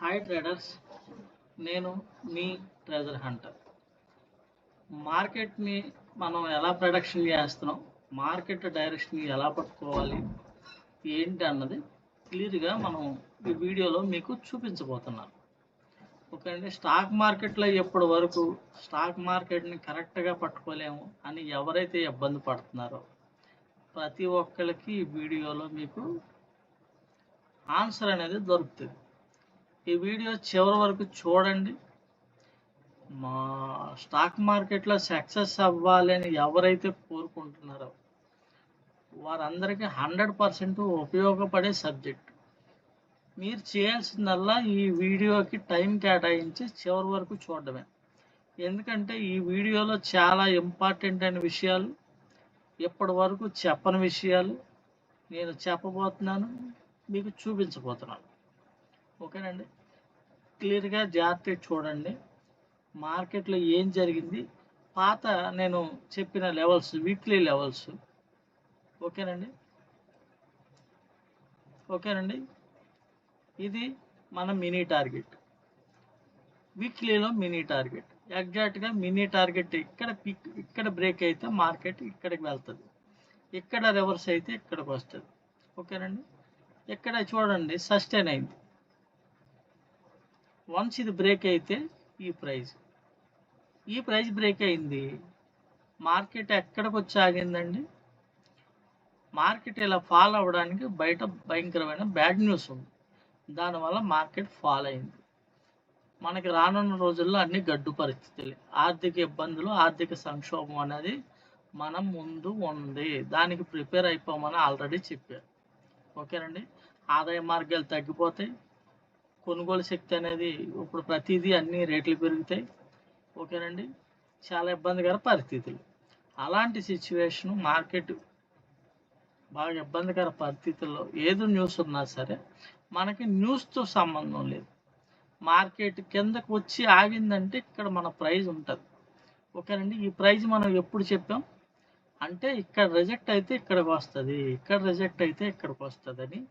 Hi traders, నేను మీ treasure Hunter. మార్కెట్ని మనం ఎలా ప్రొడక్షన్ చేస్తున్నాం, మార్కెట్ డైరెక్షన్ ఎలా పట్టుకోవాలి ఏంటి అన్నది క్లియర్గా మనం ఈ వీడియోలో మీకు చూపించబోతున్నాను. ఓకే అండి. స్టాక్ మార్కెట్లో ఎప్పటి వరకు స్టాక్ మార్కెట్ని కరెక్ట్గా పట్టుకోలేము అని ఎవరైతే ఇబ్బంది పడుతున్నారో ప్రతి ఒక్కరికి ఈ వీడియోలో మీకు ఆన్సర్ అనేది దొరుకుతుంది. ఈ వీడియో చివరి వరకు చూడండి. మా స్టాక్ మార్కెట్లో సక్సెస్ అవ్వాలి అని ఎవరైతే కోరుకుంటున్నారో వారందరికీ 100% ఉపయోగపడే సబ్జెక్ట్. మీరు చేయాల్సిందల్లా ఈ వీడియోకి టైం కేటాయించి చివరి వరకు చూడడమే. ఎందుకంటే ఈ వీడియోలో చాలా ఇంపార్టెంట్ అయిన విషయాలు, ఇప్పటి వరకు చెప్పని విషయాలు నేను చెప్పబోతున్నాను, మీకు చూపించబోతున్నాను. ఓకేనండి. క్లియర్గా జాగ్రత్తగా చూడండి. మార్కెట్లో ఏం జరిగింది, పాత నేను చెప్పిన లెవెల్స్, వీక్లీ లెవెల్స్. ఓకేనండి. ఇది మన మినీ టార్గెట్, వీక్లీలో మినీ టార్గెట్. ఎగ్జాక్ట్గా మినీ టార్గెట్ ఇక్కడ బ్రేక్ అయితే మార్కెట్ ఇక్కడికి వెళ్తుంది, ఇక్కడ రివర్స్ అయితే ఇక్కడికి వస్తుంది. ఓకేనండి. ఇక్కడ చూడండి సస్టైన్ అయింది. వన్స్ ఇది బ్రేక్ అయితే ఈ ప్రైస్ బ్రేక్ అయింది, మార్కెట్ ఎక్కడికి వచ్చి ఆగిందండి. మార్కెట్ ఇలా ఫాల్ అవ్వడానికి బయట భయంకరమైన బ్యాడ్ న్యూస్ ఉంది, దానివల్ల మార్కెట్ ఫాల్ అయింది. మనకి రానున్న రోజుల్లో అన్ని గడ్డు పరిస్థితులు, ఆర్థిక ఇబ్బందులు, ఆర్థిక సంక్షోభం అనేది మనం ముందు ఉంది. దానికి ప్రిపేర్ అయిపోమని ఆల్రెడీ చెప్పారు. ఓకేనండి. ఆదాయ మార్గాలు తగ్గిపోతాయి, కొనుగోలు శక్తి అనేది ఇప్పుడు ప్రతిదీ అన్ని రేట్లు పెరుగుతాయి. ఓకేనండి. చాలా ఇబ్బందికర పరిస్థితులు. అలాంటి సిచ్యువేషన్, మార్కెట్ బాగా ఇబ్బందికర పరిస్థితుల్లో ఏదో న్యూస్ ఉన్నా సరే మనకి న్యూస్తో సంబంధం లేదు. మార్కెట్ కిందకు వచ్చి ఆగిందంటే ఇక్కడ మన ప్రైజ్ ఉంటుంది. ఓకేనండి. ఈ ప్రైజ్ మనం ఎప్పుడు చెప్పాం అంటే ఇక్కడ రిజెక్ట్ అయితే ఇక్కడికి వస్తుంది, ఇక్కడ రిజెక్ట్ అయితే ఇక్కడికి వస్తుంది అని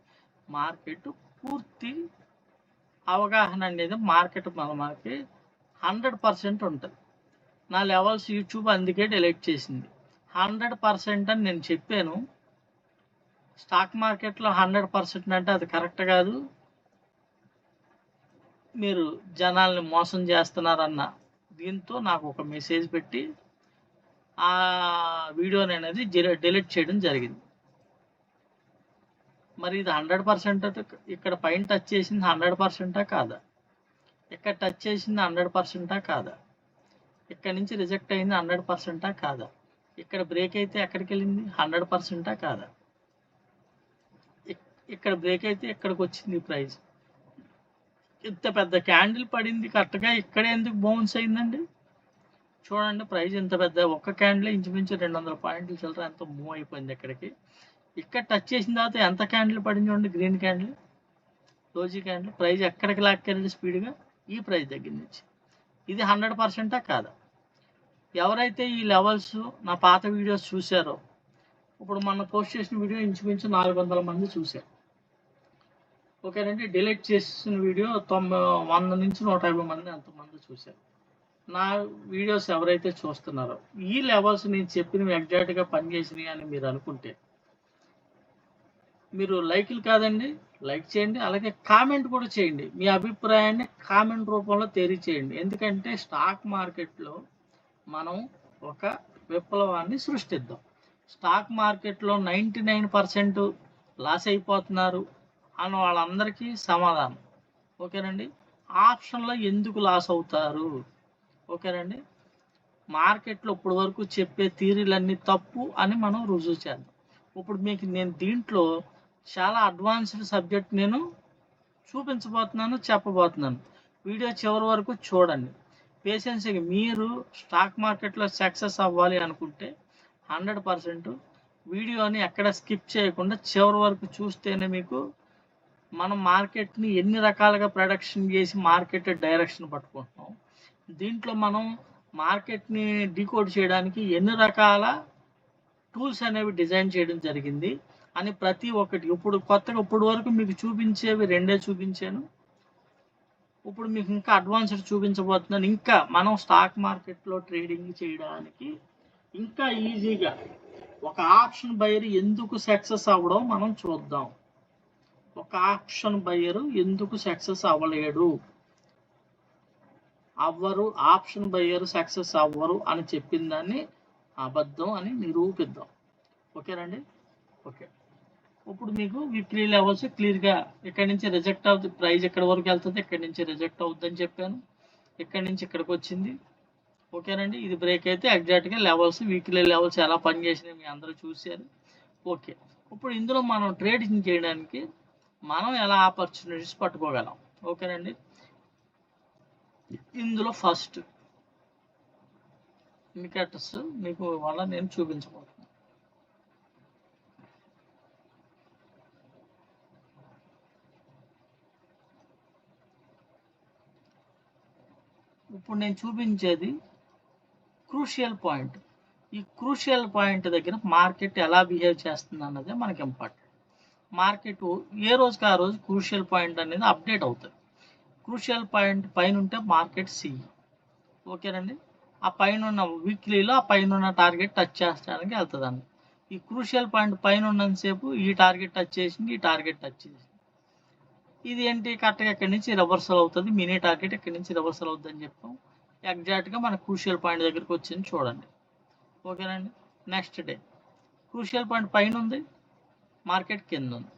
మార్కెట్ పూర్తి అవగాహన అనేది మనకి 100% ఉంటుంది. నా లెవెల్స్ యూట్యూబ్ అందుకే డిలీట్ చేసింది. 100% అని నేను చెప్పాను. స్టాక్ మార్కెట్లో 100% అంటే అది కరెక్ట్ కాదు, మీరు జనాల్ని మోసం చేస్తున్నారన్న దీంతో నాకు ఒక మెసేజ్ పెట్టి ఆ వీడియోని అనేది డిలీట్ చేయడం జరిగింది. మరి ఇది 100% ఇక్కడ పైన టచ్ చేసింది 100% కాదా, ఇక్కడ టచ్ చేసింది 100% కాదా, ఇక్కడ నుంచి రిజెక్ట్ అయింది 100% కాదా, ఇక్కడ బ్రేక్ అయితే ఎక్కడికి వెళ్ళింది 100% కాదా, ఇక్కడ బ్రేక్ అయితే ఎక్కడికి వచ్చింది ప్రైస్. ఇంత పెద్ద క్యాండిల్ పడింది, కరెక్ట్గా ఇక్కడ ఎందుకు బౌన్స్ అయిందండి. చూడండి, ప్రైస్ ఇంత పెద్ద ఒక్క క్యాండిల్ ఇంచుమించు 200 పాయింట్లు చిల్లర ఎంతో మూవ్ అయిపోయింది. ఇక్కడికి ఇక్కడ టచ్ చేసిన తర్వాత ఎంత క్యాండిల్ పడింది చూడండి, గ్రీన్ క్యాండిల్, రోజీ క్యాండిల్. ప్రైస్ ఎక్కడికి లాక్కెళ్ళి స్పీడ్గా ఈ ప్రైస్ దగ్గర నుంచి. ఇది 100% కాదా. ఎవరైతే ఈ లెవెల్స్ నా పాత వీడియోస్ చూశారో, ఇప్పుడు మన పోస్ట్ చేసిన వీడియో ఇంచుమించు 400 మంది చూశారు. ఓకేనండి. డిలీట్ చేసిన వీడియో 100 నుంచి 150 మంది అంతమంది చూశారు. నా వీడియోస్ ఎవరైతే చూస్తున్నారో ఈ లెవెల్స్ నేను చెప్పినవి ఎగ్జాక్ట్గా పనిచేసినాయి అని మీరు అనుకుంటే మీరు లైక్లు కాదండి, లైక్ చేయండి, అలాగే కామెంట్ కూడా చేయండి. మీ అభిప్రాయాన్ని కామెంట్ రూపంలో తెలియచేయండి. ఎందుకంటే స్టాక్ మార్కెట్లో మనం ఒక విప్లవాన్ని సృష్టిద్దాం. స్టాక్ మార్కెట్లో 99% లాస్ అయిపోతున్నారు అని వాళ్ళందరికీ సమాధానం. ఓకేనండి. ఆప్షన్లో ఎందుకు లాస్ అవుతారు. ఓకేనండి. మార్కెట్లో ఇప్పుడు వరకు చెప్పే థియరీలన్నీ తప్పు అని మనం రుజువు చేద్దాం. ఇప్పుడు మీకు నేను దీంట్లో చాలా అడ్వాన్స్డ్ సబ్జెక్ట్ నేను చూపించబోతున్నాను, చెప్పబోతున్నాను. వీడియో చివరి వరకు చూడండి పేషెన్స్గా. మీరు స్టాక్ మార్కెట్లో సక్సెస్ అవ్వాలి అనుకుంటే 100% వీడియోని ఎక్కడ స్కిప్ చేయకుండా చివరి వరకు చూస్తేనే మీకు మనం మార్కెట్ని ఎన్ని రకాలుగా ప్రొడక్షన్ చేసి మార్కెట్ డైరెక్షన్ పట్టుకుంటున్నాం, దీంట్లో మనం మార్కెట్ని డీకోడ్ చేయడానికి ఎన్ని రకాల టూల్స్ అనేవి డిజైన్ చేయడం జరిగింది అని ప్రతి ఒక్కటి ఇప్పుడు కొత్తగా ఇప్పుడు వరకు మీకు చూపించేవి రెండే చూపించాను. ఇప్పుడు మీకు ఇంకా అడ్వాన్స్డ్ చూపించబోతున్నాను. ఇంకా మనం స్టాక్ మార్కెట్లో ట్రేడింగ్ చేయడానికి ఇంకా ఈజీగా ఒక ఆప్షన్ బయర్ ఎందుకు సక్సెస్ అవ్వడం మనం చూద్దాం. ఒక ఆప్షన్ బయర్ ఎందుకు సక్సెస్ అవ్వలేడు, ఆప్షన్ బయర్ సక్సెస్ అవ్వరు అని చెప్పిన దాన్ని అబద్ధం అని నిరూపిద్దాం. ఓకేనండి. ఓకే, ఇప్పుడు మీకు వీక్లీ లెవెల్స్ క్లియర్గా ఇక్కడి నుంచి రిజెక్ట్ అవుతుంది, ప్రైస్ ఎక్కడి వరకు వెళ్తుంది, ఇక్కడి నుంచి రిజెక్ట్ అవుతుందని చెప్పాను, ఇక్కడి నుంచి ఇక్కడికి వచ్చింది. ఓకేనండి. ఇది బ్రేక్ అయితే ఎగ్జాక్ట్గా లెవెల్స్, వీక్లీ లెవెల్స్ ఎలా పనిచేసినాయి మీ అందరూ చూశారు. ఓకే, ఇప్పుడు ఇందులో మనం ట్రేడింగ్ చేయడానికి మనం ఎలా ఆపర్చునిటీస్ పట్టుకోగలం. ఓకేనండి. ఇందులో ఫస్ట్ ఇండికేటర్స్ మీకు వల్ల నేను చూపించబోతున్నాను. ఇప్పుడు నేను చూపించేది క్రూషియల్ పాయింట్. ఈ క్రూషియల్ పాయింట్ దగ్గర మార్కెట్ ఎలా బిహేవ్ చేస్తుంది అన్నదే మనకి ఇంపార్టెంట్. మార్కెట్ ఏ రోజుకి ఆ రోజు క్రూషియల్ పాయింట్ అనేది అప్డేట్ అవుతుంది. క్రూషియల్ పాయింట్ పైన ఉంటే మార్కెట్ సి. ఓకేనండి. ఆ పైన ఉన్న వీక్లీలో ఆ పైన ఉన్న టార్గెట్ టచ్ చేసడానికి వెళ్తుందండి. ఈ క్రూషియల్ పాయింట్ పైన ఉన్నంతసేపు ఈ టార్గెట్ టచ్ చేసింది, ఈ టార్గెట్ టచ్ చేసింది. ఇది ఏంటి, కరెక్ట్గా ఇక్కడి నుంచి రివర్సల్ అవుతుంది, మినీ టార్గెట్ ఇక్కడి నుంచి రివర్సల్ అవుతుంది అని చెప్పాం. ఎగ్జాక్ట్గా మన క్రూషియల్ పాయింట్ దగ్గరికి వచ్చింది చూడండి. ఓకేనండి. నెక్స్ట్ డే క్రూషియల్ పాయింట్ పైన ఉంది, మార్కెట్ కింద ఉంది,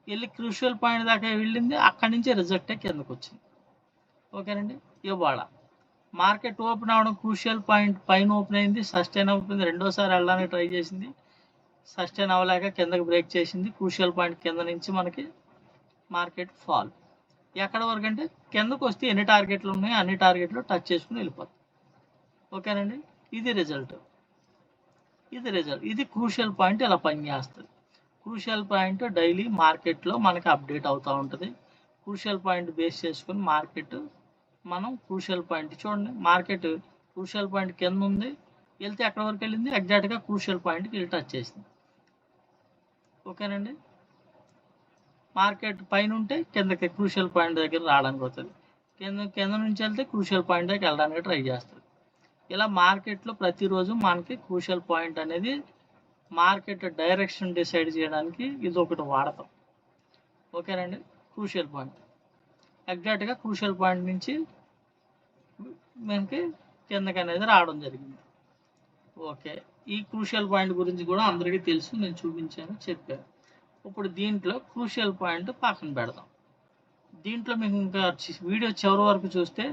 వెళ్ళి క్రూషియల్ పాయింట్ దాకా వెళ్ళింది, అక్కడి నుంచి రిజెక్ట్ అయ్యి కిందకు వచ్చింది. ఓకేనండి. ఇవాళ మార్కెట్ ఓపెన్ అవ్వడం క్రూషియల్ పాయింట్ పైన ఓపెన్ అయింది, సస్టైన్ అవుతుంది, రెండోసారి వెళ్ళడానికి ట్రై చేసింది, సస్టైన్ అవ్వలేక కిందకి బ్రేక్ చేసింది. క్రూషియల్ పాయింట్ కింద నుంచి మనకి మార్కెట్ ఫాల్. ఎక్కడ వరకు అంటే కిందకు వస్తే ఎన్ని టార్గెట్లు ఉన్నాయో అన్ని టార్గెట్లు టచ్ చేసుకుని వెళ్ళిపోతుంది. ఓకేనండి. ఇది రిజల్ట్. ఇది క్రూషియల్ పాయింట్ ఎలా పనిచేస్తుంది. క్రూషియల్ పాయింట్ డైలీ మార్కెట్లో మనకి అప్డేట్ అవుతూ ఉంటుంది. క్రూషియల్ పాయింట్ బేస్ చేసుకుని మార్కెట్ మనం క్రూషియల్ పాయింట్ చూడండి, మార్కెట్ క్రూషియల్ పాయింట్ కింద ఉంది, వెళ్తే ఎక్కడ వరకు వెళ్ళింది, ఎగ్జాక్ట్గా క్రూషియల్ పాయింట్కి వెళ్ళి టచ్ చేసింది. ఓకేనండి. మార్కెట్ పైన ఉంటే కిందకి క్రూషియల్ పాయింట్ దగ్గర రావడానికి అవుతుంది, కింద నుంచి వెళ్తే క్రూషియల్ పాయింట్ దగ్గర వెళ్ళడానికి ట్రై చేస్తుంది. ఇలా మార్కెట్లో ప్రతిరోజు మనకి క్రూషియల్ పాయింట్ అనేది మార్కెట్ డైరెక్షన్ డిసైడ్ చేయడానికి ఇది ఒకటి వాడతాం. ఓకేనండి. క్రూషియల్ పాయింట్ ఎగ్జాక్ట్గా క్రూషియల్ పాయింట్ నుంచి మనకి కిందకి అనేది రావడం జరిగింది. ఓకే, ఈ క్రూషియల్ పాయింట్ గురించి కూడా అందరికీ తెలుసు, నేను చూపించాను, చెప్పాను. ఇప్పుడు దీంట్లో క్రూషియల్ పాయింట్ పక్కన పెడదాం. దీంట్లో మీకు ఇంకా వీడియో చివరి వరకు చూస్తే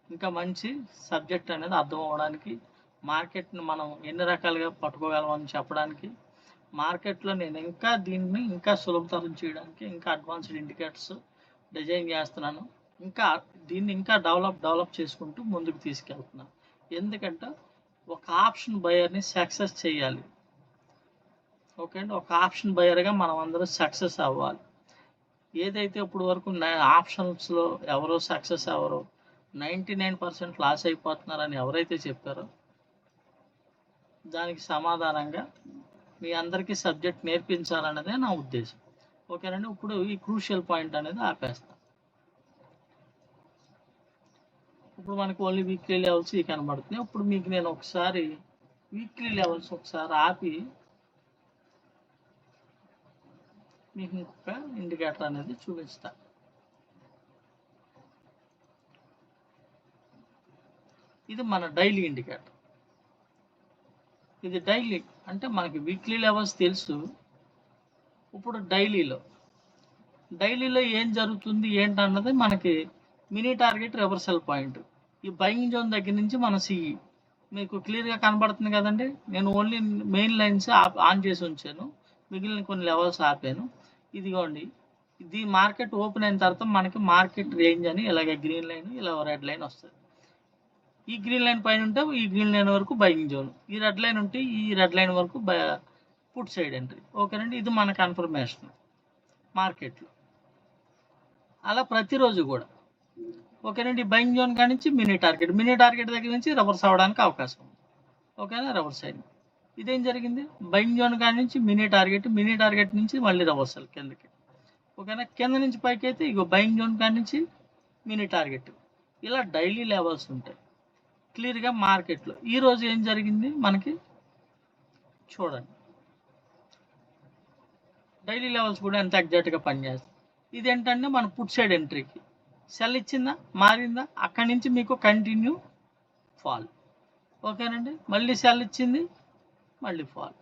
ఇంకా మంచి సబ్జెక్ట్ అనేది అర్థం అవ్వడానికి, మార్కెట్ని మనం ఎన్ని రకాలుగా పట్టుకోగలమని చెప్పడానికి, మార్కెట్లో నేను ఇంకా దీన్ని ఇంకా సులభతరం చేయడానికి ఇంకా అడ్వాన్స్డ్ ఇండికేటర్స్ డిజైన్ చేస్తున్నాను. ఇంకా దీన్ని ఇంకా డెవలప్ చేసుకుంటూ ముందుకు తీసుకెళ్తున్నాను. ఎందుకంటే ఒక ఆప్షన్ బయర్ని సక్సెస్ చేయాలి. ఓకే అండి. ఒక ఆప్షన్ బయర్గా మనం అందరూ సక్సెస్ అవ్వాలి. ఏదైతే ఇప్పుడు వరకు ఆప్షన్స్లో ఎవరో సక్సెస్ అవ్వరో, 99% లాస్ అయిపోతున్నారని ఎవరైతే చెప్పారో దానికి సమాధానంగా మీ అందరికీ సబ్జెక్ట్ నేర్పించాలన్నదే నా ఉద్దేశం. ఓకేనండి. ఇప్పుడు ఈ క్రూషియల్ పాయింట్ అనేది ఆపేస్తాం. ఇప్పుడు మనకు ఓన్లీ వీక్లీ లెవెల్స్ ఇవి కనబడుతున్నాయి. ఇప్పుడు మీకు నేను ఒకసారి వీక్లీ లెవెల్స్ ఒకసారి ఆపి మీకు ఇంకొక ఇండికేటర్ అనేది చూపిస్తా. ఇది మన డైలీ ఇండికేటర్. ఇది డైలీ అంటే మనకి వీక్లీ లెవెల్స్ తెలుసు. ఇప్పుడు డైలీలో ఏం జరుగుతుంది ఏంటన్నది మనకి మినీ టార్గెట్ రివర్సల్ పాయింట్. ఈ బయింగ్ జోన్ దగ్గర నుంచి మన సిఈ మీకు క్లియర్గా కనబడుతుంది కదండి. నేను ఓన్లీ మెయిన్ లైన్స్ ఆన్ చేసి ఉంచాను, మిగిలిన కొన్ని లెవెల్స్ ఆపాను. ఇదిగోండి, ఇది మార్కెట్ ఓపెన్ అయిన తర్వాత మనకి మార్కెట్ రేంజ్ అని ఇలాగ గ్రీన్ లైన్, ఇలా రెడ్ లైన్ వస్తుంది. ఈ గ్రీన్ లైన్ పైన ఉంటే ఈ గ్రీన్ లైన్ వరకు బయింగ్ జోన్, ఈ రెడ్ లైన్ ఉంటే ఈ రెడ్ లైన్ వరకు పుట్ సైడ్ ఎంట్రీ. ఓకేనండి. ఇది మన కన్ఫర్మేషన్ మార్కెట్లో. అలా ప్రతిరోజు కూడా. ఓకేనండి. బయింగ్ జోన్ కాడి నుంచి మినీ టార్గెట్ దగ్గర నుంచి రివర్స్ అవ్వడానికి అవకాశం ఉంది. ఓకేనా. రివర్స్ అయింది. ఇదేం జరిగింది, బయింగ్ జోన్ కాడి నుంచి మినీ టార్గెట్ నుంచి మళ్ళీ రివర్సల్ కిందకి. ఓకేనా. కింద నుంచి పైకి అయితే ఇగో బయింగ్ జోన్ కాడి నుంచి మినీ టార్గెట్, ఇలా డైలీ లెవెల్స్ ఉంటాయి క్లియర్గా మార్కెట్లో. ఈరోజు ఏం జరిగింది మనకి చూడండి, డైలీ లెవెల్స్ కూడా ఎంత ఎగ్జాక్ట్గా పనిచేస్తాయి. ఇదేంటంటే మన పుట్ సైడ్ ఎంట్రీకి సెల్ ఇచ్చిందా, మారిందా, అక్కడి నుంచి మీకు కంటిన్యూ ఫాల్. ఓకేనండి, మళ్ళీ సెల్ ఇచ్చింది, మళ్ళీ ఫాల్.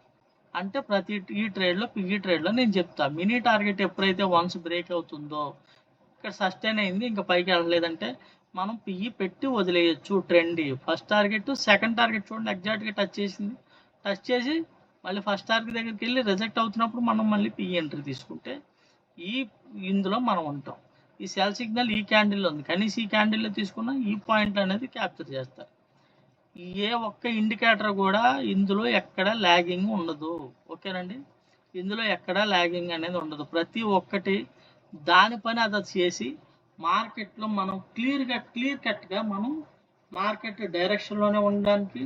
అంటే ప్రతి ఈ ట్రేడ్లో నేను చెప్తా, మినీ టార్గెట్ ఎప్పుడైతే వన్స్ బ్రేక్ అవుతుందో, ఇక్కడ సస్టైన్ అయింది ఇంకా పైకి వెళ్ళలేదంటే మనం పిఈ పెట్టి వదిలేయచ్చు. Trend first target second target చూడండి ఎగ్జాక్ట్గా టచ్ చేసింది, టచ్ చేసి మళ్ళీ ఫస్ట్ టార్గెట్ దగ్గరికి వెళ్ళి రిజెక్ట్ అవుతున్నప్పుడు మనం మళ్ళీ పిఈ ఎంట్రీ తీసుకుంటే ఇందులో మనం ఉంటాం. ఈ సెల్ సిగ్నల్ ఈ క్యాండిల్లో ఉంది, కనీసం ఈ క్యాండిల్లో తీసుకున్న ఈ పాయింట్ అనేది క్యాప్చర్ చేస్తారు. ఏ ఒక్క ఇండికేటర్ కూడా ఇందులో ఎక్కడ ల్యాగింగ్ ఉండదు. ఓకేనండి, ఇందులో ఎక్కడ ల్యాగింగ్ అనేది ఉండదు. ప్రతి ఒక్కటి దాని పని అది చేసి మార్కెట్లో మనం క్లియర్ కట్గా మనం మార్కెట్ డైరెక్షన్లోనే ఉండడానికి,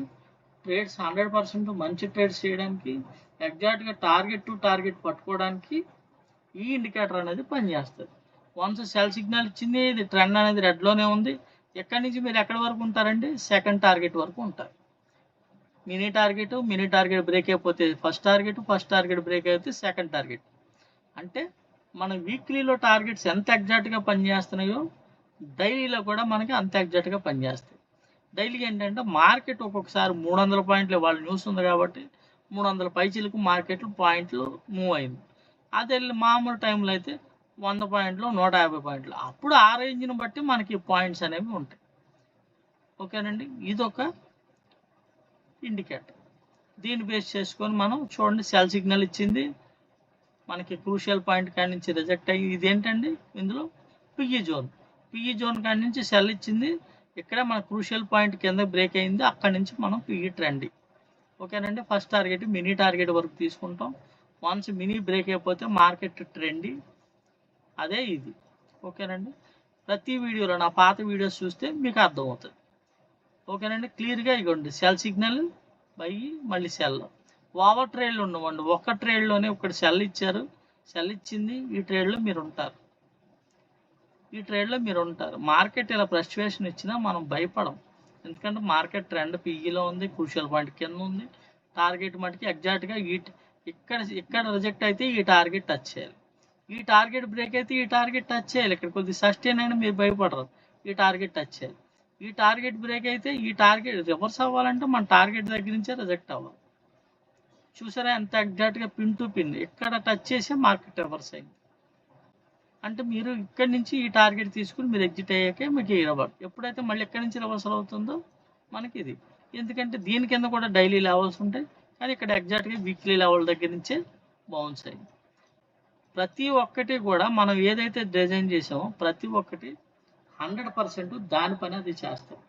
ట్రేడ్స్ 100% మంచి ట్రేడ్స్ చేయడానికి, ఎగ్జాక్ట్గా టార్గెట్ టు టార్గెట్ పట్టుకోవడానికి ఈ ఇండికేటర్ అనేది పనిచేస్తుంది. వన్స్ సెల్ సిగ్నల్ ఇచ్చింది, ఇది ట్రెండ్ అనేది రెడ్లోనే ఉంది, ఎక్కడి నుంచి మీరు ఎక్కడి వరకు ఉంటారండి, సెకండ్ టార్గెట్ వరకు ఉంటారు. మినీ టార్గెట్ బ్రేక్ అయిపోతే ఫస్ట్ టార్గెట్ బ్రేక్ అయితే సెకండ్ టార్గెట్. అంటే మన వీక్లీలో టార్గెట్స్ ఎంత ఎగ్జాక్ట్గా పనిచేస్తున్నాయో డైలీలో కూడా మనకి అంత ఎగ్జాక్ట్గా పనిచేస్తాయి. డైలీ ఏంటంటే మార్కెట్ ఒక్కొక్కసారి 300 పాయింట్లు, వాళ్ళ న్యూస్ ఉంది కాబట్టి 300 పైచీలకు మార్కెట్లు పాయింట్లు మూవ్ అయింది. అదే మామూలు టైంలో అయితే 100 పాయింట్లు, 150 పాయింట్లు, అప్పుడు ఆ రేంజ్ని బట్టి మనకి పాయింట్స్ అనేవి ఉంటాయి. ఓకేనండి, ఇదొక ఇండికేటర్. దీన్ని బేస్ చేసుకొని మనం చూడండి, సెల్ సిగ్నల్ ఇచ్చింది, మనకి క్రూషియల్ పాయింట్ కాడి నుంచి రిజెక్ట్ అయ్యి, ఇదేంటండి ఇందులో పిఈ జోన్ కాడి నుంచి సెల్ ఇచ్చింది, ఇక్కడ మన క్రూషియల్ పాయింట్ కింద బ్రేక్ అయింది, అక్కడి నుంచి మనం పిఈ ట్రెండ్. ఓకేనండి, ఫస్ట్ టార్గెట్ మినీ టార్గెట్ వరకు తీసుకుంటాం. వన్స్ మినీ బ్రేక్ అయిపోతే మార్కెట్ ట్రెండ్, అదే ఇది. ఓకేనండి, ప్రతి వీడియోలో నా పాత వీడియోస్ చూస్తే మీకు అర్థమవుతుంది. ఓకేనండి, క్లియర్గా ఇవ్వండి, సెల్ సిగ్నల్ బై మళ్ళీ సెల్. ఓవర్ ట్రేడ్లు ఉండవండి, ఒక్క ట్రేడ్లోనే ఒకటి సెల్ ఇచ్చారు, సెల్ ఇచ్చింది, ఈ ట్రేడ్లో మీరు ఉంటారు. మార్కెట్ ఇలా ఫ్లక్చుయేషన్ ఇచ్చినా మనం భయపడం, ఎందుకంటే మార్కెట్ ట్రెండ్ పీఈలో ఉంది, క్రూషియల్ పాయింట్ కింద ఉంది, టార్గెట్ మటుకి ఎగ్జాక్ట్గా ఇక్కడ రిజెక్ట్ అయితే ఈ టార్గెట్ టచ్ చేయాలి, ఈ టార్గెట్ బ్రేక్ అయితే ఈ టార్గెట్ టచ్ చేయాలి. ఇక్కడ కొద్దిగా సస్టైన్ అయినా మీరు భయపడరు, ఈ టార్గెట్ టచ్ చేయాలి. ఈ టార్గెట్ బ్రేక్ అయితే ఈ టార్గెట్ రివర్స్ అవ్వాలంటే మన టార్గెట్ దగ్గర నుంచే రిజెక్ట్ అవ్వాలి. చూసారా ఎంత ఎగ్జాక్ట్గా పిన్ టు పిన్ ఇక్కడ టచ్ చేసి మార్కెట్ రివర్స్ అయింది. అంటే మీరు ఇక్కడి నుంచి ఈ టార్గెట్ తీసుకుని మీరు ఎగ్జిట్ అయ్యాకే మీకు ఇవ్వబడు. ఎప్పుడైతే మళ్ళీ ఎక్కడి నుంచి రివర్సల్ అవుతుందో మనకి ఇది, ఎందుకంటే దీని కింద కూడా డైలీ లెవెల్స్ ఉంటాయి, కానీ ఇక్కడ ఎగ్జాక్ట్గా వీక్లీ లెవెల్ దగ్గర నుంచే బౌన్స్ అయింది. ప్రతి ఒక్కటి కూడా మనం ఏదైతే డిజైన్ చేసామో ప్రతి ఒక్కటి 100% దాని పని అది చేస్తాం.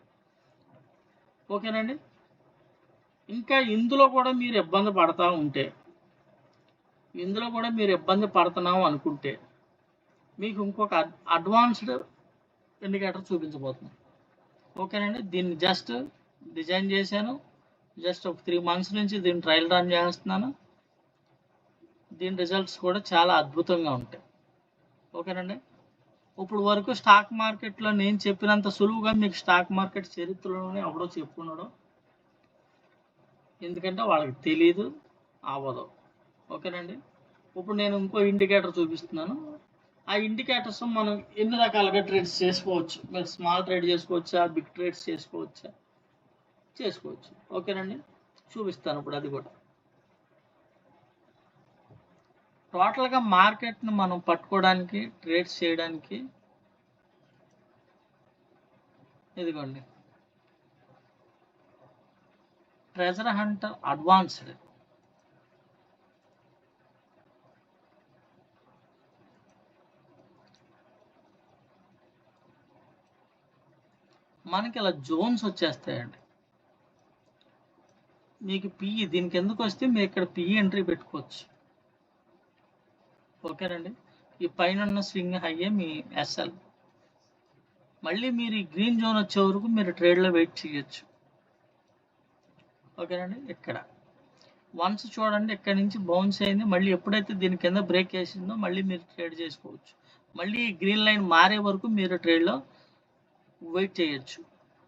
ఓకేనండి, ఇంకా ఇందులో కూడా మీరు ఇబ్బంది పడుతున్నాము అనుకుంటే మీకు ఇంకొక అడ్వాన్స్డ్ ఇండికేటర్ చూపించబోతున్నాను. ఓకేనండి, దీన్ని జస్ట్ డిజైన్ చేశాను, జస్ట్ ఒక 3 months నుంచి దీన్ని ట్రయల్ రన్ చేస్తున్నాను. దీని రిజల్ట్స్ కూడా చాలా అద్భుతంగా ఉంటాయి. ఓకేనండి, ఇప్పుడు వరకు స్టాక్ మార్కెట్లో నేను చెప్పినంత సులువుగా మీకు స్టాక్ మార్కెట్ చరిత్రలోనే ఎవడో చెప్పుకున్నాడో, ఎందుకంటే వాళ్ళకి తెలియదు, అవ్వదు. ఓకేనండి, ఇప్పుడు నేను ఇంకో ఇండికేటర్ చూపిస్తున్నాను. ఆ ఇండికేటర్స్ మనం ఎన్ని రకాలుగా ట్రేడ్స్ చేసుకోవచ్చు. మీరు స్మాల్ ట్రేడ్ చేసుకోవచ్చా, బిగ్ ట్రేడ్స్ చేసుకోవచ్చు. ఓకేనండి, చూపిస్తాను ఇప్పుడు అది కూడా. టోటల్గా మార్కెట్ను మనం పట్టుకోవడానికి, ట్రేడ్స్ చేయడానికి ఇదిగోండి, ట్రెజర్ హంటర్ అడ్వాన్స్డ్. మనకి ఇలా జోన్స్ వచ్చేస్తాయండి. మీకు పిఈ దీనికి ఎందుకు వస్తే మీరు ఇక్కడ పిఈ ఎంట్రీ పెట్టుకోవచ్చు. ఓకేనండి, ఈ పైన ఉన్న స్వింగ్ హైయే మీ ఎస్ఎల్. మళ్ళీ మీరు ఈ గ్రీన్ జోన్ వచ్చే వరకు మీరు ట్రేడ్లో వెయిట్ చేయొచ్చు. ఓకేనండి, ఇక్కడ వన్స్ చూడండి, ఇక్కడ నుంచి బౌన్స్ అయింది, మళ్ళీ ఎప్పుడైతే దీని కింద బ్రేక్ వేసిందో మళ్ళీ మీరు ట్రేడ్ చేసుకోవచ్చు. మళ్ళీ గ్రీన్ లైన్ మారే వరకు మీరు ట్రేడ్లో వెయిట్ చేయొచ్చు.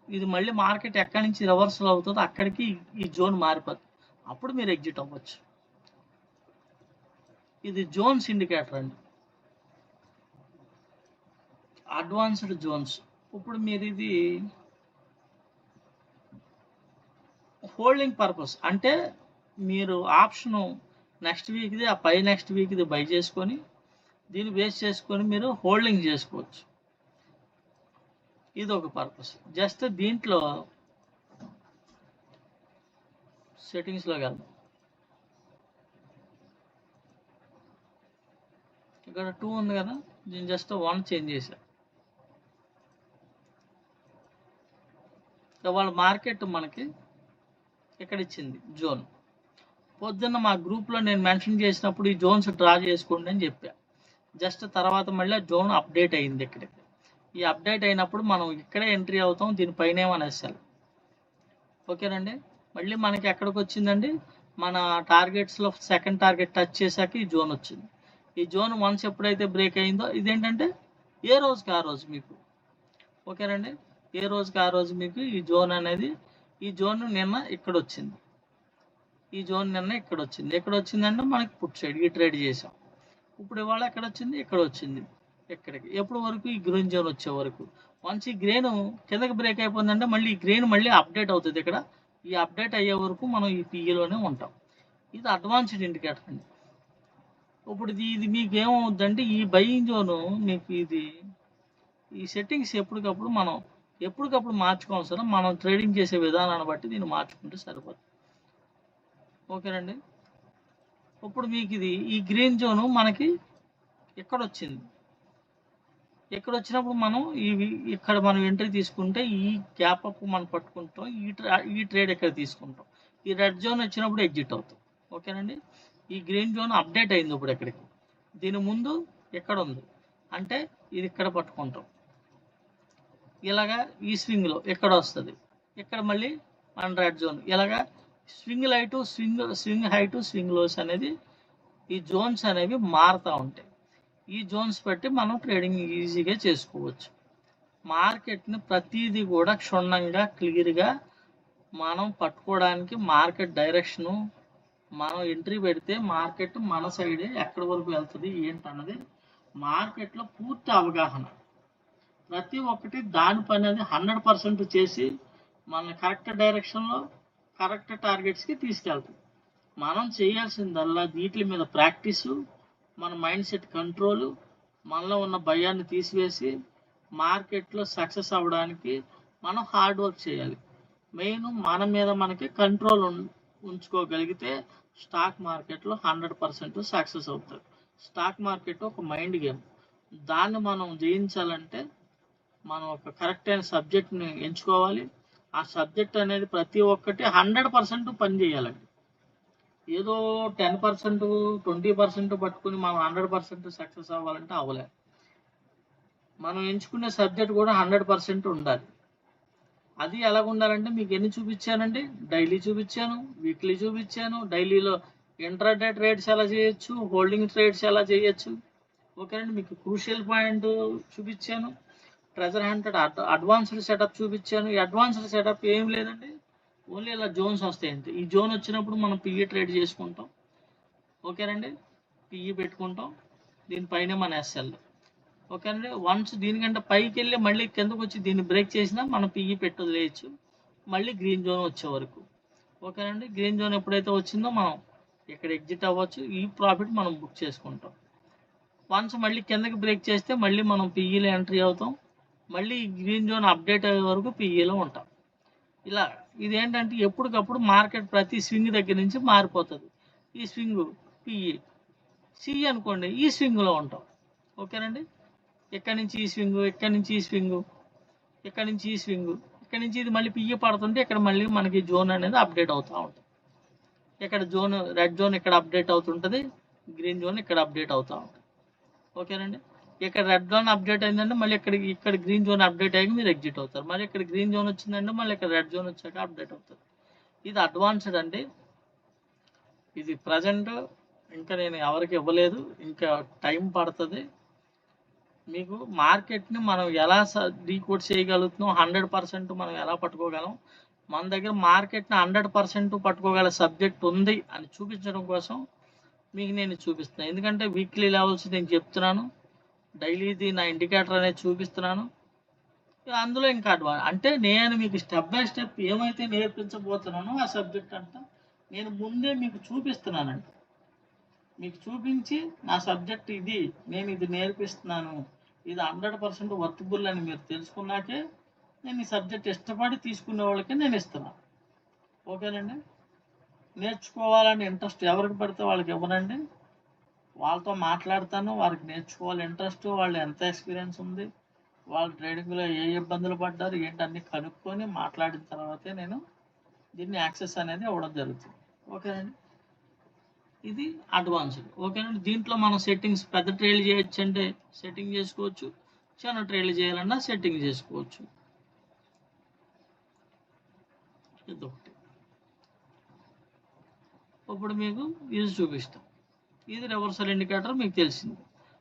ఇది మళ్ళీ మార్కెట్ ఎక్కడి నుంచి రివర్సల్ అవుతుందో అక్కడికి ఈ జోన్ మారిపోతుంది, అప్పుడు మీరు ఎగ్జిట్ అవ్వచ్చు. ఇది జోన్స్ ఇండికేటర్ అండి, అడ్వాన్స్డ్ జోన్స్. ఇప్పుడు మీరు ఇది హోల్డింగ్ పర్పస్ అంటే మీరు ఆప్షను నెక్స్ట్ వీక్ది ఆ పై నెక్స్ట్ వీక్ది బై చేసుకొని దీన్ని బేస్ చేసుకొని మీరు హోల్డింగ్ చేసుకోవచ్చు. ఇది ఒక పర్పస్. జస్ట్ దీంట్లో సెట్టింగ్స్లోకి వెళ్దాం. ఇక్కడ 2 ఉంది కదా, నేను జస్ట్ 1 చేంజ్ చేశాను. వాళ్ళ మార్కెట్ మనకి ఇక్కడ ఇచ్చింది జోన్. పొద్దున్న మా గ్రూప్లో నేను మెన్షన్ చేసినప్పుడు ఈ జోన్స్ డ్రా చేసుకోండి అని చెప్పా. జస్ట్ తర్వాత మళ్ళీ జోన్ అప్డేట్ అయింది ఇక్కడికి. ఈ అప్డేట్ అయినప్పుడు మనం ఇక్కడే ఎంట్రీ అవుతాం, దీనిపైనే అనేసాలి. ఓకేనండి. మళ్ళీ మనకి ఎక్కడికి వచ్చిందండి, మన టార్గెట్స్లో సెకండ్ టార్గెట్ టచ్ చేశాక ఈ జోన్ వచ్చింది. ఈ జోన్ వన్స్ ఎప్పుడైతే బ్రేక్ అయిందో ఇదేంటంటే ఏ రోజుకి ఆ రోజు మీకు, ఓకేనండి, ఏ రోజుకి ఆ రోజు మీకు ఈ జోన్ అనేది, ఈ జోన్ నిన్న ఇక్కడ వచ్చింది, ఈ జోన్ నిన్న ఇక్కడ వచ్చింది. ఎక్కడ వచ్చిందంటే మనకి పుట్ సైడ్ ఈ ట్రేడ్ చేసాం. ఇప్పుడు ఇవాళ ఎక్కడ వచ్చింది, ఇక్కడ వచ్చింది. ఎక్కడికి ఎప్పుడు వరకు ఈ గ్రీన్ జోన్ వచ్చే వరకు. వన్స్ ఈ గ్రెయిన్ కిందకి బ్రేక్ అయిపోయిందంటే మళ్ళీ ఈ గ్రెయిన్ మళ్ళీ అప్డేట్ అవుతుంది. ఇక్కడ ఈ అప్డేట్ అయ్యే వరకు మనం ఈ పిఈలోనే ఉంటాం. ఇది అడ్వాన్స్డ్ ఇండికేటర్ అండి. ఇప్పుడు ఇది మీకు ఏమవుతుందంటే ఈ బయింగ్ జోను మీకు ఇది ఈ సెట్టింగ్స్ ఎప్పటికప్పుడు మార్చుకోవాలి సార్. మనం ట్రేడింగ్ చేసే విధానాన్ని బట్టి దీన్ని మార్చుకుంటే సరిపోతుంది. ఓకేనండి. ఇప్పుడు మీకు ఇది ఈ గ్రీన్ జోను మనకి ఎక్కడ వచ్చింది, ఇక్కడ వచ్చినప్పుడు మనం ఇక్కడ మనం ఎంట్రీ తీసుకుంటే ఈ గ్యాప్ అప్ మనం పట్టుకుంటాం, ఈ ట్రేడ్ ఇక్కడ తీసుకుంటాం. ఈ రెడ్ జోన్ వచ్చినప్పుడు ఎగ్జిట్ అవుతాం. ఓకేనండి. ఈ గ్రీన్ జోన్ అప్డేట్ అయింది ఇప్పుడు ఎక్కడికి, దీని ముందు ఎక్కడ ఉంది అంటే ఇది ఇక్కడ పట్టుకుంటాం. ఇలాగా ఈ స్వింగ్లో ఎక్కడ వస్తుంది, ఇక్కడ మళ్ళీ మన రెడ్ జోన్. ఇలాగా swing high to swing high to swing lows అనేది ఈ జోన్స్ అనేవి మారుతూ ఉంటాయి. ఈ జోన్స్ బట్టి మనం ట్రేడింగ్ ఈజీగా చేసుకోవచ్చు. మార్కెట్ని ప్రతిదీ కూడా క్షుణ్ణంగా క్లియర్గా మనం పట్టుకోవడానికి మార్కెట్ డైరెక్షను మనం ఎంట్రీ పెడితే మార్కెట్ మన సైడే ఎక్కడి వరకు వెళ్తుంది ఏంటన్నది మార్కెట్లో పూర్తి అవగాహన. ప్రతి ఒక్కటి దాని పని అది 100% చేసి మన కరెక్ట్ డైరెక్షన్లో కరెక్ట్ టార్గెట్స్కి తీసుకెళ్తుంది. మనం చేయాల్సిందల్లా వీటి మీద ప్రాక్టీసు, మన మైండ్ సెట్ కంట్రోలు, మనలో ఉన్న భయాన్ని తీసివేసి మార్కెట్లో సక్సెస్ అవ్వడానికి మనం హార్డ్ వర్క్ చేయాలి. మెయిన్ మన మీద మనకి కంట్రోల్ ఉంచుకోగలిగితే స్టాక్ మార్కెట్లో 100% సక్సెస్ అవుతుంది. స్టాక్ మార్కెట్ ఒక మైండ్ గేమ్. దాన్ని మనం జయించాలంటే మనం ఒక కరెక్ట్ అయిన సబ్జెక్ట్ని ఎంచుకోవాలి. ఆ సబ్జెక్ట్ అనేది ప్రతి ఒక్కటి 100% పని చేయాలండి. ఏదో 10%, 20% పట్టుకుని మనం 100% సక్సెస్ అవ్వాలంటే అవ్వలేదు. మనం ఎంచుకునే సబ్జెక్ట్ కూడా 100% ఉండాలి. అది ఎలాగ ఉండాలంటే మీకు ఎన్ని చూపించానండి, డైలీ చూపించాను, వీక్లీ చూపించాను. డైలీలో ఇంట్రాడే ట్రేడ్స్ ఎలా చేయొచ్చు, హోల్డింగ్ ట్రేడ్స్ ఎలా చేయొచ్చు, ఓకేనండి. మీకు క్రూషియల్ పాయింట్ చూపించాను, ట్రెజర్ హంటెడ్ అడ్వాన్స్డ్ సెటప్ చూపించాను. ఈ అడ్వాన్స్డ్ సెటప్ ఏం లేదండి, ఓన్లీ ఇలా జోన్స్ వస్తాయంటే ఈ జోన్ వచ్చినప్పుడు మనం పిఈ ట్రేడ్ చేసుకుంటాం. ఓకేనండి, పిఈ పెట్టుకుంటాం, దీనిపైనే మన ఎస్ఎల్. ఓకేనండి. వన్స్ దీనికంటే పైకి వెళ్ళి మళ్ళీ కిందకు వచ్చి దీన్ని బ్రేక్ చేసినా మనం పిఈ పెట్టి వదిలేయచ్చు మళ్ళీ గ్రీన్ జోన్ వచ్చే వరకు. ఓకేనండి. గ్రీన్ జోన్ ఎప్పుడైతే వచ్చిందో మనం ఇక్కడ ఎగ్జిట్ అవ్వచ్చు, ఈ ప్రాఫిట్ మనం బుక్ చేసుకుంటాం. వన్స్ మళ్ళీ కిందకి బ్రేక్ చేస్తే మళ్ళీ మనం పిఈలో ఎంట్రీ అవుతాం, మళ్ళీ గ్రీన్ జోన్ అప్డేట్ అయ్యే వరకు పిఈలో ఉంటాం. ఇలా ఇదేంటంటే ఎప్పటికప్పుడు మార్కెట్ ప్రతి స్వింగ్ దగ్గర నుంచి మారిపోతుంది. ఈ స్వింగ్ పిఈ సి అనుకోండి, ఈ స్వింగ్లో ఉంటాం. ఓకేనండి. ఎక్కడి నుంచి ఈ స్వింగ్, ఎక్కడి నుంచి ఈ స్వింగ్, ఎక్కడి నుంచి ఈ స్వింగ్, ఇక్కడ నుంచి ఇది మళ్ళీ పిఈ పడుతుంటే ఇక్కడ మళ్ళీ మనకి జోన్ అనేది అప్డేట్ అవుతూ ఉంటుంది. ఇక్కడ జోన్ రెడ్ జోన్ ఇక్కడ అప్డేట్ అవుతుంటుంది, గ్రీన్ జోన్ ఇక్కడ అప్డేట్ అవుతూ ఉంటుంది. ఓకేనండి. ఇక్కడ రెడ్ జోన్ అప్డేట్ అయిందంటే మళ్ళీ ఇక్కడ గ్రీన్ జోన్ అప్డేట్ అయ్యి మీరు ఎగ్జిట్ అవుతారు. మళ్ళీ ఇక్కడ గ్రీన్ జోన్ వచ్చిందంటే మళ్ళీ ఇక్కడ రెడ్ జోన్ వచ్చాక అప్డేట్ అవుతుంది. ఇది అడ్వాన్స్డ్ అండి. ఇది ప్రజెంట్ ఇంకా నేను ఎవరికి ఇవ్వలేదు, ఇంకా టైం పడుతుంది. మీకు మార్కెట్ని మనం ఎలా డీకోడ్ చేయగలుగుతున్నాం, 100% మనం ఎలా పట్టుకోగలం, మన దగ్గర మార్కెట్ని 100% పట్టుకోగల సబ్జెక్ట్ ఉంది అని చూపించడం కోసం మీకు నేను చూపిస్తున్నాను. ఎందుకంటే వీక్లీ లెవెల్స్ నేను చెప్తున్నాను, డైలీది నా ఇండికేటర్ అనేది చూపిస్తున్నాను. అందులో ఇంకా అంటే నేను మీకు స్టెప్ బై స్టెప్ ఏమైతే నేర్పించబోతున్నానో ఆ సబ్జెక్ట్ అంతా నేను ముందే మీకు చూపిస్తున్నానండి. మీకు చూపించి నా సబ్జెక్ట్ ఇది, నేను ఇది నేర్పిస్తున్నాను, ఇది 100% వర్తబుల్ అని మీరు తెలుసుకున్నాకే నేను ఈ సబ్జెక్ట్ ఇష్టపడి తీసుకునే వాళ్ళకి నేను ఇస్తున్నాను. ఓకేనండి. నేర్చుకోవాలని ఇంట్రెస్ట్ ఎవరికి పడితే వాళ్ళకి ఇవ్వనండి. వాళ్ళతో మాట్లాడతాను, వారికి నేర్చుకోవాలి ఇంట్రెస్ట్, వాళ్ళు ఎంత ఎక్స్పీరియన్స్ ఉంది, వాళ్ళు ట్రేడింగ్లో ఏ ఇబ్బందులు పడ్డారు ఏంటి అన్ని కనుక్కొని మాట్లాడిన తర్వాతే నేను దీన్ని యాక్సెస్ అనేది ఇవ్వడం జరుగుతుంది. ఓకేనండి. ఇది అడ్వాన్స్డ్. ఓకేనండి. దీంట్లో మనం సెట్టింగ్స్ పెద్ద ట్రేడ్ చేయొచ్చు అంటే సెట్టింగ్ చేసుకోవచ్చు, చిన్న ట్రేడ్ చేయాలన్నా సెట్టింగ్ చేసుకోవచ్చు. ఇదొకటి. ఇప్పుడు మీకు ఇది చూపిస్తాం. ఇది రివర్సల్ ఇండికేటర్ మీకు తెలిసింది.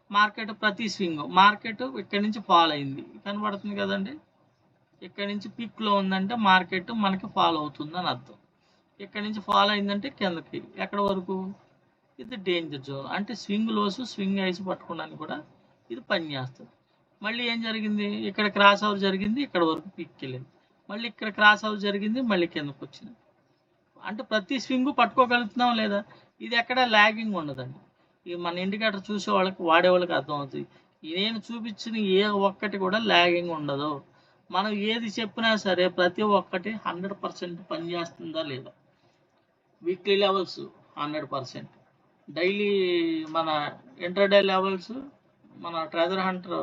మార్కెట్ ప్రతి స్వింగ్, మార్కెట్ ఇక్కడి నుంచి ఫాల్ అయింది కనబడుతుంది కదండి. ఇక్కడి నుంచి పిక్లో ఉందంటే మార్కెట్ మనకి ఫాల్ అవుతుందని అర్థం. ఇక్కడి నుంచి ఫాల్ అయిందంటే కిందకి ఎక్కడ వరకు, ఇది డేంజర్ జోన్. అంటే స్వింగ్ లోస్, స్వింగ్ హైస్ పట్టుకోవడానికి కూడా ఇది పనిచేస్తుంది. మళ్ళీ ఏం జరిగింది, ఇక్కడ క్రాస్ ఓవర్ జరిగింది, ఇక్కడ వరకు పిక్ వెళ్ళింది, మళ్ళీ ఇక్కడ క్రాస్ ఓవర్ జరిగింది, మళ్ళీ కిందకు వచ్చింది. అంటే ప్రతి స్వింగ్ పట్టుకోగలుగుతున్నాం లేదా, ఇది ఎక్కడ ల్యాగింగ్ ఉండదండి. ఇది మన ఇండికేటర్ చూసే వాళ్ళకి వాడే వాళ్ళకి అర్థమవుతుంది. నేను చూపించిన ఏ ఒక్కటి కూడా ల్యాగింగ్ ఉండదు. మనం ఏది చెప్పినా సరే ప్రతి ఒక్కటి 100% పనిచేస్తుందా లేదా. వీక్లీ లెవెల్స్ 100%, డైలీ మన ఇంటర్డే లెవెల్స్, మన ట్రెజర్ హంటర్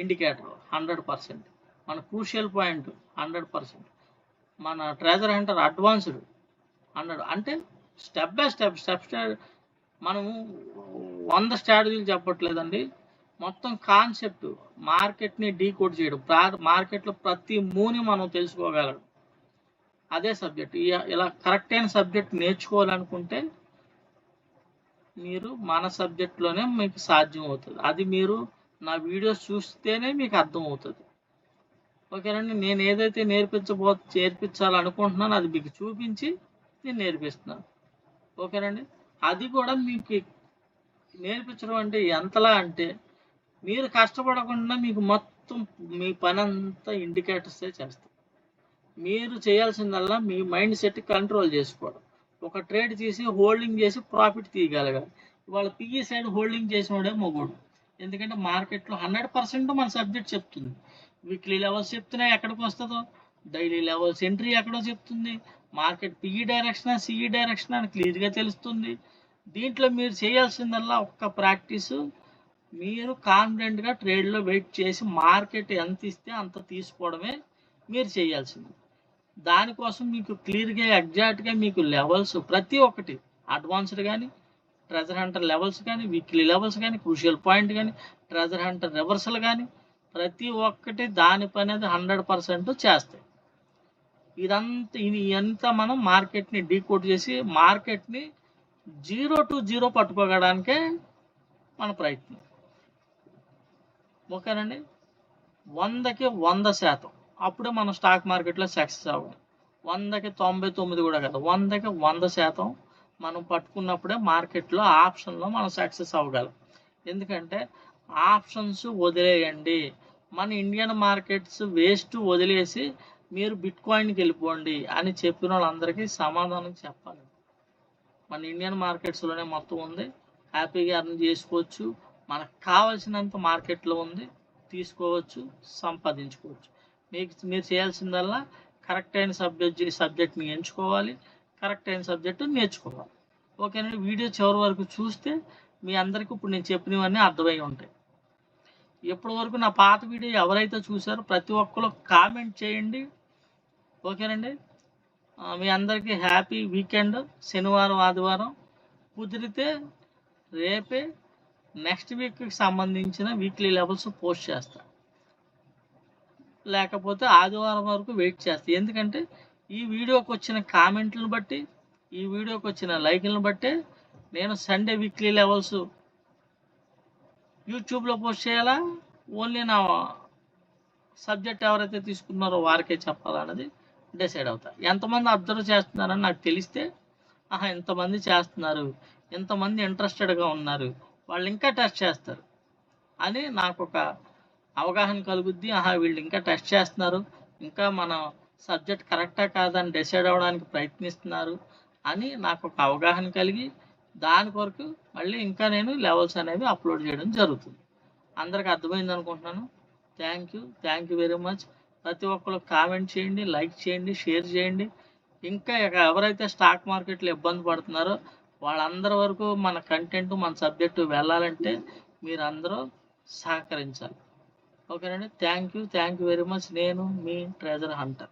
ఇండికేటర్ 100%, మన క్రూషియల్ పాయింట్ 100%, మన ట్రెజర్ హంటర్ అడ్వాన్స్డ్ 100. అంటే స్టెప్ బై స్టెప్ మనము 100 స్ట్రాటజీలు చెప్పట్లేదండి. మొత్తం కాన్సెప్ట్ మార్కెట్ని డీకోడ్ చేయడం, మార్కెట్లో ప్రతి మూని మనం తెలుసుకోగలడం, అదే సబ్జెక్ట్. ఇలా కరెక్ట్ అయిన సబ్జెక్ట్ నేర్చుకోవాలనుకుంటే మీరు మన సబ్జెక్ట్లోనే మీకు సాధ్యం అవుతుంది. అది మీరు నా వీడియోస్ చూస్తేనే మీకు అర్థం అవుతుంది. ఓకేనండి. నేను ఏదైతే నేర్పించాలనుకుంటున్నానో అది మీకు చూపించి నేను నేర్పిస్తున్నాను. ఓకేనండి. అది కూడా మీకు నేర్పించడం అంటే ఎంతలా అంటే మీరు కష్టపడకుండా మీకు మొత్తం మీ పని అంతా ఇండికేటర్సే చేస్తారు. మీరు చేయాల్సిందల్లా మీ మైండ్ సెట్ కంట్రోల్ చేసుకోవడం. ఒక ట్రేడ్ చేసి హోల్డింగ్ చేసి ప్రాఫిట్ తీయగలగాలి. ఇవాళ పిఈ సైడ్ హోల్డింగ్ చేసినోడే మొగోడు. ఎందుకంటే మార్కెట్లో 100% మన సబ్జెక్ట్ చెప్తుంది. వీక్లీ లెవెల్స్ చెప్తున్నా ఎక్కడికి వస్తుందో, డైలీ లెవెల్స్ ఎంట్రీ ఎక్కడో చెప్తుంది, market PE direction CE direction అని క్లియర్గా తెలుస్తుంది. దీంట్లో మీరు చేయాల్సిందల్లా ఒక్క ప్రాక్టీసు, మీరు కాన్ఫిడెంట్గా ట్రేడ్లో వెయిట్ చేసి మార్కెట్ ఎంత ఇస్తే అంత తీసుకోవడమే మీరు చేయాల్సింది. దానికోసం మీకు క్లియర్గా ఎగ్జాక్ట్గా మీకు లెవెల్స్ ప్రతి ఒక్కటి అడ్వాన్స్డ్ కానీ, ట్రెజర్ హంటర్ లెవెల్స్ కానీ, వీక్లీ లెవెల్స్ కానీ, క్రూషియల్ పాయింట్ కానీ, ట్రెజర్ హంటర్ రివర్సల్ కానీ, ప్రతి ఒక్కటి దాని పని అది 100% చేస్తాయి. ఇదంతా మనం మార్కెట్ని డీకోడ్ చేసి మార్కెట్ని 0 to 0 పట్టుకోవడానికే మన ప్రయత్నం. ఓకేనండి. 100కి 100% అప్పుడే మనం స్టాక్ మార్కెట్లో సక్సెస్ అవ్వాలి. 100కి 99 కూడా కదా, 100కి 100% మనం పట్టుకున్నప్పుడే మార్కెట్లో ఆప్షన్లో మనం సక్సెస్ అవ్వగలం. ఎందుకంటే ఆప్షన్స్ వదిలేయండి. మన ఇండియన్ మార్కెట్స్ వేస్ట్ వదిలేసి మీరు బిట్కాయిన్కి వెళ్ళిపోండి అని చెప్పిన వాళ్ళందరికీ సమాధానం చెప్పాలి. మన ఇండియన్ మార్కెట్స్లోనే మొత్తం ఉంది, హ్యాపీగా అర్న్ చేసుకోవచ్చు, మనకు కావాల్సినంత మార్కెట్లో ఉంది, తీసుకోవచ్చు, సంపాదించుకోవచ్చు. మీరు చేయాల్సిందల్లా కరెక్ట్ అయిన సబ్జెక్ట్ని ఎంచుకోవాలి, కరెక్ట్ అయిన సబ్జెక్టు నేర్చుకోవాలి. ఓకేనండి. వీడియో చివరి వరకు చూస్తే మీ అందరికీ ఇప్పుడు నేను చెప్పినవన్నీ అర్థమై ఉంటాయి. ఇప్పటి వరకు నా పాత వీడియో ఎవరైతే చూసారో ప్రతి ఒక్కరు కామెంట్ చేయండి. ఓకేనండి. మీ అందరికీ హ్యాపీ వీకెండ్. శనివారం ఆదివారం కుదిరితే రేపే నెక్స్ట్ వీక్కి సంబంధించిన వీక్లీ లెవెల్స్ పోస్ట్ చేస్తా, లేకపోతే ఆదివారం వరకు వెయిట్ చేస్తా. ఎందుకంటే ఈ వీడియోకి వచ్చిన కామెంట్లను బట్టి, ఈ వీడియోకి వచ్చిన లైక్లను బట్టే నేను సండే వీక్లీ లెవెల్స్ యూట్యూబ్లో పోస్ట్ చేయాలా, ఓన్లీ నా సబ్జెక్ట్ ఎవరైతే తీసుకున్నారో వారికే చెప్పాలన్నది డిసైడ్ అవుతా. ఎంతమంది అబ్జర్వ్ చేస్తున్నారని నాకు తెలిస్తే, ఆహా ఇంతమంది చేస్తున్నారు, ఇంతమంది ఇంట్రెస్టెడ్గా ఉన్నారు, వాళ్ళు ఇంకా టెస్ట్ చేస్తారు అని నాకు ఒక అవగాహన కలుగుద్ది. ఆహా వీళ్ళు ఇంకా టెస్ట్ చేస్తున్నారు, ఇంకా మన సబ్జెక్ట్ కరెక్టా కాదా అని డిసైడ్ అవ్వడానికి ప్రయత్నిస్తున్నారు అని నాకు ఒక అవగాహన కలిగి, దాని కొరకు మళ్ళీ ఇంకా నేను లెవెల్స్ అనేవి అప్లోడ్ చేయడం జరుగుతుంది. అందరికి అర్థమైంది అనుకుంటున్నాను. Thank you very much. ప్రతి ఒక్కరు కామెంట్ చేయండి, లైక్ చేయండి, షేర్ చేయండి. ఇంకా ఎవరైతే స్టాక్ మార్కెట్లో ఇబ్బంది పడుతున్నారో వాళ్ళందరి వరకు మన కంటెంట్, మన సబ్జెక్టు వెళ్ళాలంటే మీరందరూ సహకరించాలి. ఓకేనండి. Thank you very much. నేను మీ ట్రెజర్ హంటర్.